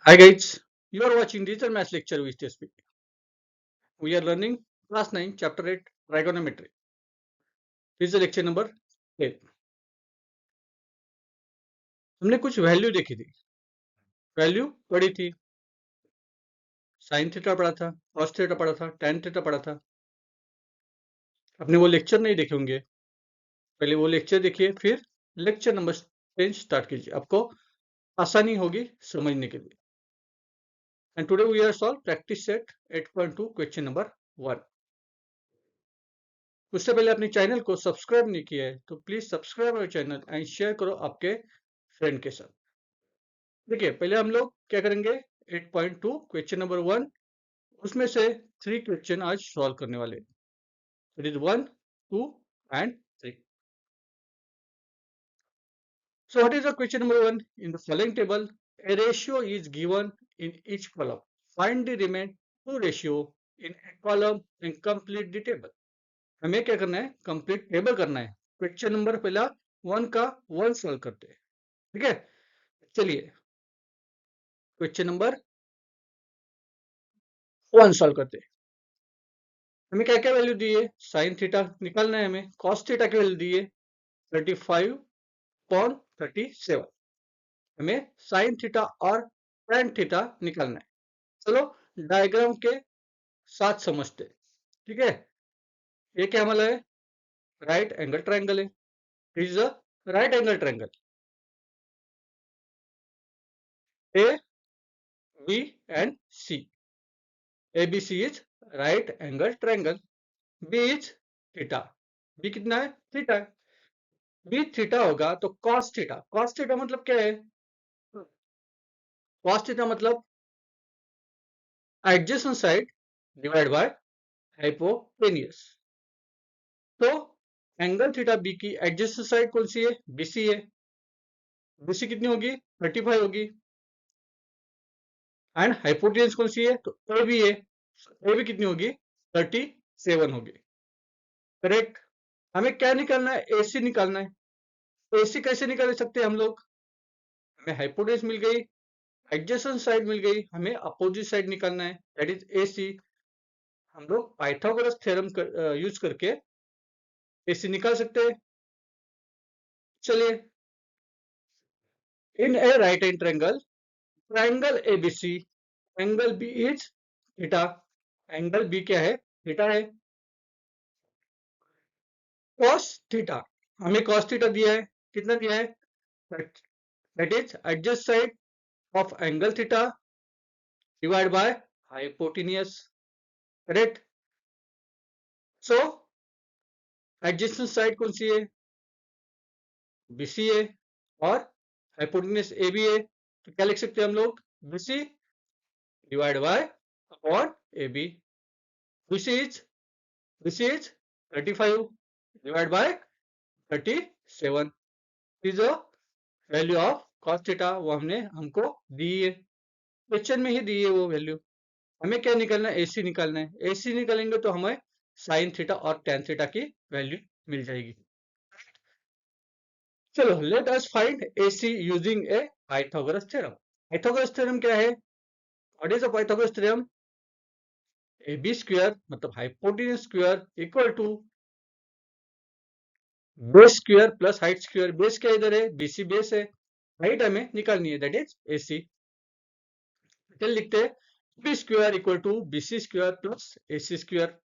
Hi guys, you are watching Digital Maths lecture with TSP. We are learning class 9 chapter 8 trigonometry. This is the lecture number 8. हमने कुछ value देखी थी. Value पढ़ी थी. Sine theta पढ़ा था, cos theta पढ़ा था, tan थीटा पढ़ा था. आपने वो लेक्चर नहीं देखे होंगे. पहले वो लेक्चर देखिए, फिर लेक्चर नंबर 10 स्टार्ट कीजिए. आपको आसानी होगी समझने के लिए. And today we are solve practice set 8.2 question number 1. उससे पहले अपने चैनल को सब्सक्राइब नहीं किया है तो please subscribe our channel and share करो आपके फ्रेंड के साथ. देखिए पहले हम लोग क्या करेंगे 8.2 क्वेश्चन नंबर 1 उसमें से 3 क्वेश्चन आज सॉल्व करने वाले. It is 1, 2 and 3. So what is the question number 1? In the following table, a ratio is given in each column. Find the remaining two ratio in a column and complete the table. हमें क्या करना है? Complete table करना है. Question number पहला 1 का 1 solve करते हैं. ठीक है, चलिए क्वेश्चन नंबर 1 सॉल्व करते हैं. हमें क्या क्या वैल्यू दी है? साइन थीटा निकालना है, हमें कॉस थीटा की वैल्यू दी है 35/37. हमें साइन थीटा और tan थीटा निकालना है. चलो डायग्राम के साथ समझते हैं. ठीक है, ये क्या हमारा है? राइट एंगल ट्रायंगल है. Is a right angle triangle. A B and C. A B C is right angle triangle. B is theta. B कितना है? थीटा है. बी थीटा होगा तो कॉस थीटा. कॉस थीटा मतलब क्या है? कॉस थीटा मतलब adjacent side divide by hypotenuse. तो एंगल थीटा बी की एडजेसेंट साइड कौन सी है? बीसी है. बीसी कितनी होगी? 35 होगी. एंड हाइपोटेन्यूस कौन सी है? तो ए बी है. ए बी कितनी होगी? 37 होगी. करेक्ट. हमें क्या निकालना है? एसी निकालना है. एसी कैसे निकाल सकते हैं हम लोग? हमें हाइपोटेन्यूस मिल गई, एडजेसेंट साइड मिल गई, हमें अपोजिट साइड निकालना है, दैट इज एसी. हम लोग पाइथागोरस थ्योरम यूज करके एसी निकाल सकते हैं. चलिए, in a right angled triangle, triangle ABC, angle B is theta. Angle B क्या है? थीटा है. कॉस थीटा, हमें कॉस थीटा दिया है. कितना दिया है? That is adjacent side of angle theta divide by hypotenuse. Correct. So adjacent side कौन सी है? बीसी है. और हाइपोटेन्यूस ए बी है. तो क्या लिख सकते हैं हम लोग? BC divide by upon A B. BC is 35 divide by 37 is a value of cos theta. वो हमने हमको दी है, क्वेश्चन में ही दी है वो वैल्यू. हमें क्या निकालना है? एसी निकालना है. एसी निकालेंगे तो हमें साइन थीटा और tan थीटा की वैल्यू मिल जाएगी. चलो let us find AC using a Pythagoras theorem. Pythagoras theorem क्या है? What is the Pythagoras theorem? AB square मतलब hypotenuse square equal to base square plus height square. Base क्या इधर है? BC बेस है. हाइट हमें निकालनी है, दैट इज AC. चल लिखते हैं B square equal to BC square plus AC square.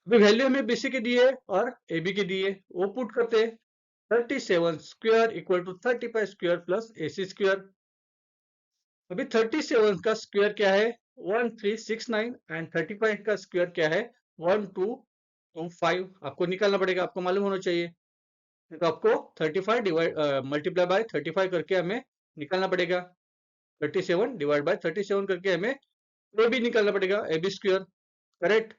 अभी वैल्यू हमें BC की दी है और AB की दी है, वो पुट करते हैं. 37 square equal to 35 square plus AC square. अभी 37 का स्क्वायर क्या है? 1369 एंड 35 का स्क्वायर क्या है? 1225. आपको निकालना पड़ेगा, आपको मालूम होना चाहिए. तो आपको 35 डिवाइड मल्टीप्लाई बाय 35 करके हमें निकालना पड़ेगा. 37 डिवाइड बाय 37 करके हमें ए बी निकालना पड़ेगा, ए बी स्क्वायर. करेक्ट.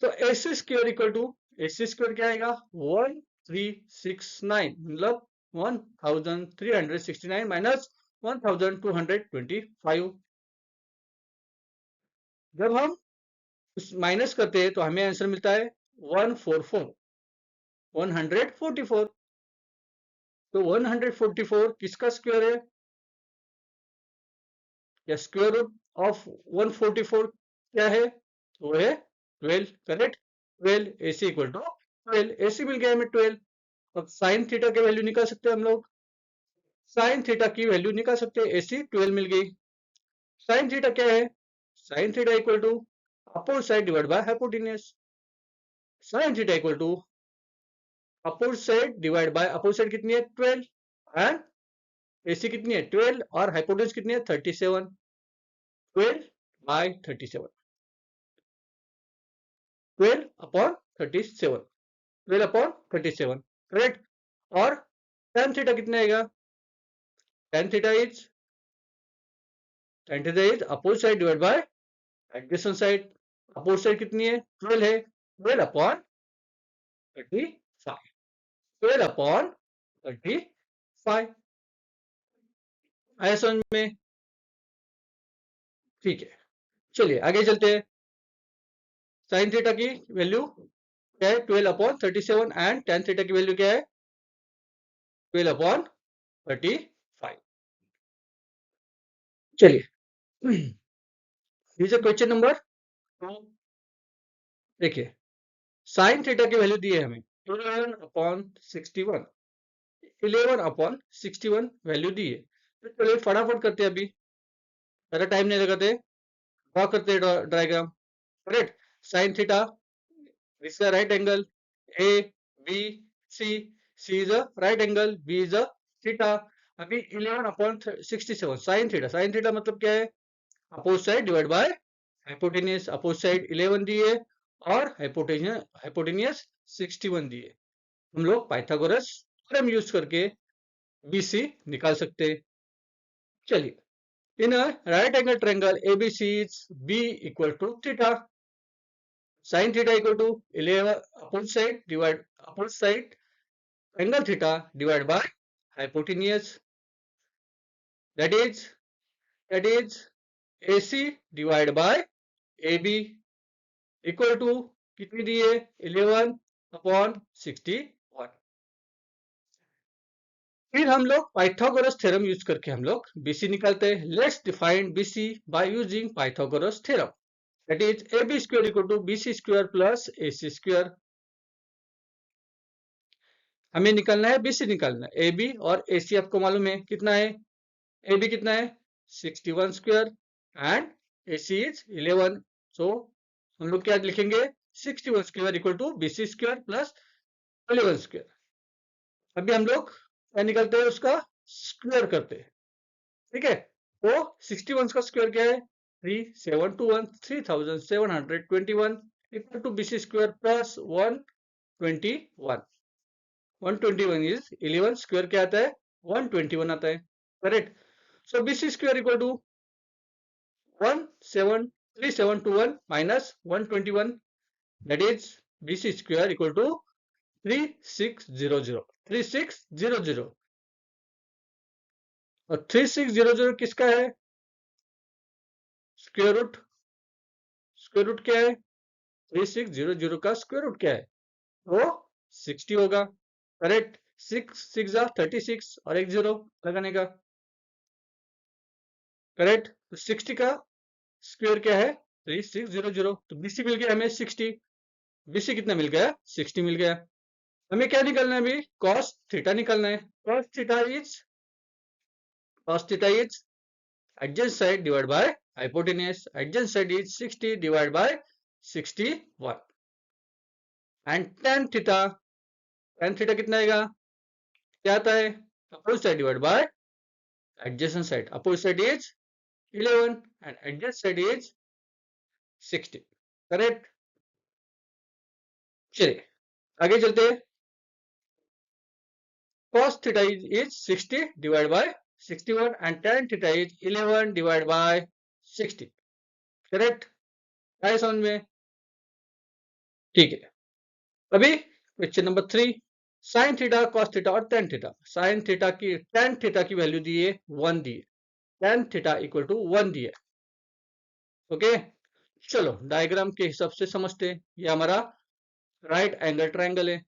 तो AC square equal to, AC square क्या आएगा? 1369 मतलब 1369 माइनस 1225. जब हम माइनस करते हैं तो हमें आंसर मिलता है 144. 144. तो 144 किसका स्क्वायर है? या स्क्वायर रूट ऑफ 144 क्या है? वो है 12, correct. 12 AC equal to 12, AC मिल गया हमें 12। अब साइन थीटा की वैल्यू निकाल सकते हैं हम लोग। साइन थीटा की वैल्यू निकाल सकते हैं, AC 12 मिल गई। साइन थीटा क्या है? Sine theta equal to opposite side divide by hypotenuse. Sine theta equal to opposite side divide by opposite side कितनी है? 12 एंड AC कितनी है? 12 और हाइपोटेन्यूज कितनी है? 37। 12 बाय 37, 12 अपॉन 37, 12 अपॉन 37, करेक्ट। और tan थीटा कितना आएगा? tan theta is opposite side divide bye adjacent side. Opposite side कितनी है? 12 है। 12 अपॉन 35, 12 अपॉन 35। आया समझ में? ठीक है, चलिए आगे चलते हैं। साइन थीटा की वैल्यू क्या है? 12 अपॉन 37 एंड tan थीटा की वैल्यू क्या है? 12 अपॉन 35। चलिए क्वेश्चन नंबर 2। देखिए साइन थीटा की वैल्यू दी है हमें 11 अपॉन 61, 11 अपॉन 61 वैल्यू दी है। तो चलिए फटाफट करते हैं, अभी ज़्यादा टाइम नहीं लगाते, ड्रॉ करते हैं diagram. Correct. Sine theta, this is a right angle, A B C, C is a right angle, B is a theta। अभी 11 upon 67 sign theta, sine theta मतलब क्या है? Opposite side divide by hypotenuse. Opposite side 11 दी है और hypotenuse 61 दी है। हम लोग Pythagoras theorem use करके BC निकाल सकते हैं। चलिए in right angle triangle ABC is B equal to theta, sin theta equal to 11 opposite side divide opposite side angle theta divided by hypotenuse, that is AC divided by AB equal to कितनी दी है? 11 upon 61। फिर हम लोग Pythagoras theorem use करके हम लोग BC निकालते हैं। Let's define BC by using Pythagoras theorem, that is AB square equal to BC square plus AC square। हमें निकालना है, BC निकालना है। AB और AC आपको मालूम है कितना है? AB कितना है? 61 square and AC is 11। So हम लोग क्या लिखेंगे? 61 square equal to BC square plus 11 square. अभी हम लोग क्या निकलते हैं? उसका स्क्वायर करते हैं, ठीक है। तो 61 का स्क्वायर क्या है? 3721, 3721 equal to BC square plus 121। 121 is 11 square क्या आता है? 121 आता है, correct. So BC square equal to 3721 minus 121, that is BC square equal to 3600, 3600। और 3600 किसका है? Square root. स्क्वायर रूट क्या है? 3600 का स्क्वायर रूट क्या है? वो 60 होगा, करेक्ट। 6 6 36 और एक 0 लगाने का, करेक्ट। तो 60 का स्क्वायर क्या है? 3600। तो BC मिल गया हमें 60। BC कितना मिल गया? 60 मिल गया। हमें क्या निकालना है अभी? cos थीटा निकालना है। cos theta is adjacent side divided by hypotenuse। adjacent side is 60 divided by 61 and tan theta कितना आएगा? क्या आता है? Opposite side divide bye adjacent side. Opposite side is 11 and adjacent side is 60, correct. चलिए आगे चलते हैं। cos theta is 60 divided by 61 and tan theta is 11 divided by 60, correct. आए समझ में? ठीक है। अभी question number 3, sine theta, cos theta और tan थीटा। साइन थीटा की tan थीटा की वैल्यू दी है 1 दी है, tan थीटा इक्वल टू 1 दी है। ओके, चलो डायग्राम के हिसाब से समझते हैं। ये हमारा राइट एंगल ट्रायंगल है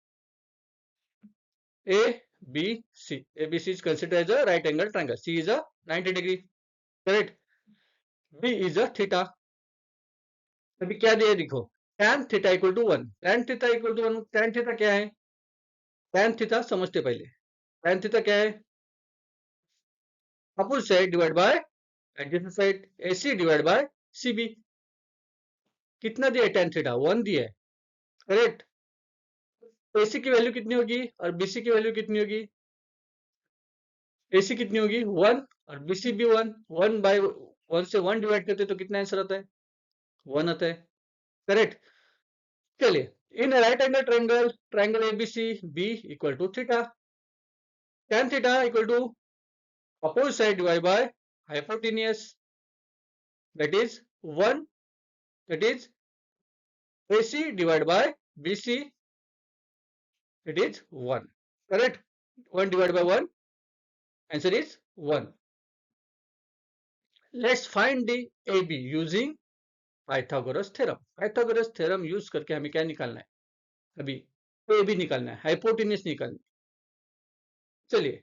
ABC। ABC is considered as a right angle triangle। C is a 90 degree, correct। B is a theta. अभी क्या दिया देखो, tan theta equal to 1, tan theta equal to 1, tan theta क्या है, tan theta समझते पहले, tan theta क्या है, opposite side divide bye adjacent side, AC divide bye CB। कितना दिया है tan थीटा, 1 दिया है, करेक्ट। AC की वैल्यू कितनी होगी और BC की वैल्यू कितनी होगी, AC कितनी होगी 1 और BC भी 1, 1 बाय 1 से 1 डिवाइड करते तो कितना आंसर आता है, 1 आता है, करेक्ट। चलिए in right angle triangle, triangle ABC B equal to theta, tan theta equal to opposite side divided by hypotenuse, that is 1, that is AC divided by BC, it is 1, correct. 1 divided by 1, answer is 1. Let's find the AB using Pythagoras theorem. Pythagoras theorem use करके हमें क्या निकालना है, अभी AB निकालना है, hypotenuse निकालना है। चलिए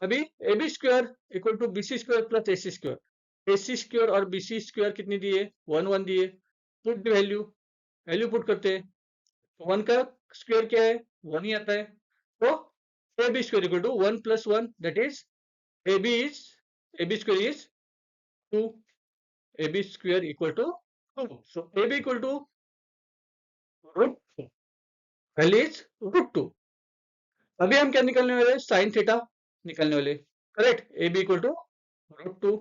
अभी AB square equal to BC square plus AC square, AC square और BC स्क्वायर कितनी दिए, 1 1 दिए, put the value, value put करते हैं, 1 का स्क्वायर क्या है, 1 ही आता है, तो AB square equal to 1 plus 1, that is AB square is 2, AB square equal to 2, so AB equal to root 2, value is root 2। अभी हम क्या निकालने वाले, साइन थीटा निकालने वाले, correct. AB equal to root 2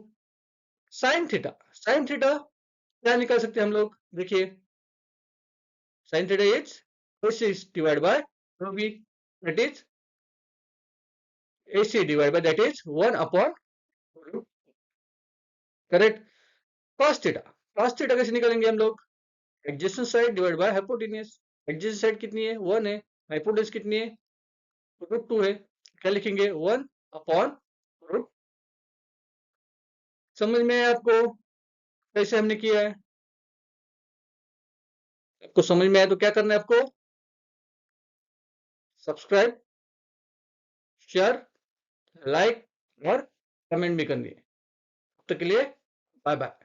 sine theta, sine theta क्या निकाल सकते हैं हम लोग, देखिए sine theta is AC divide by B, that is AC divided by that is 1 upon root, correct. cos theta, cos theta कैसे निकालेंगे हम लोग, adjacent side divide by hypotenuse, adjacent side कितनी है 1 है, हाइपोटेन्यूस कितनी है रूट 2 है, क्या लिखेंगे 1 अपॉन रूट। समझ में है आपको कैसे हमने किया है, आपको समझ में आया तो क्या करना है आपको, सब्सक्राइब, शेयर, लाइक और कमेंट भी करनी है। तब तक के लिए बाय बाय।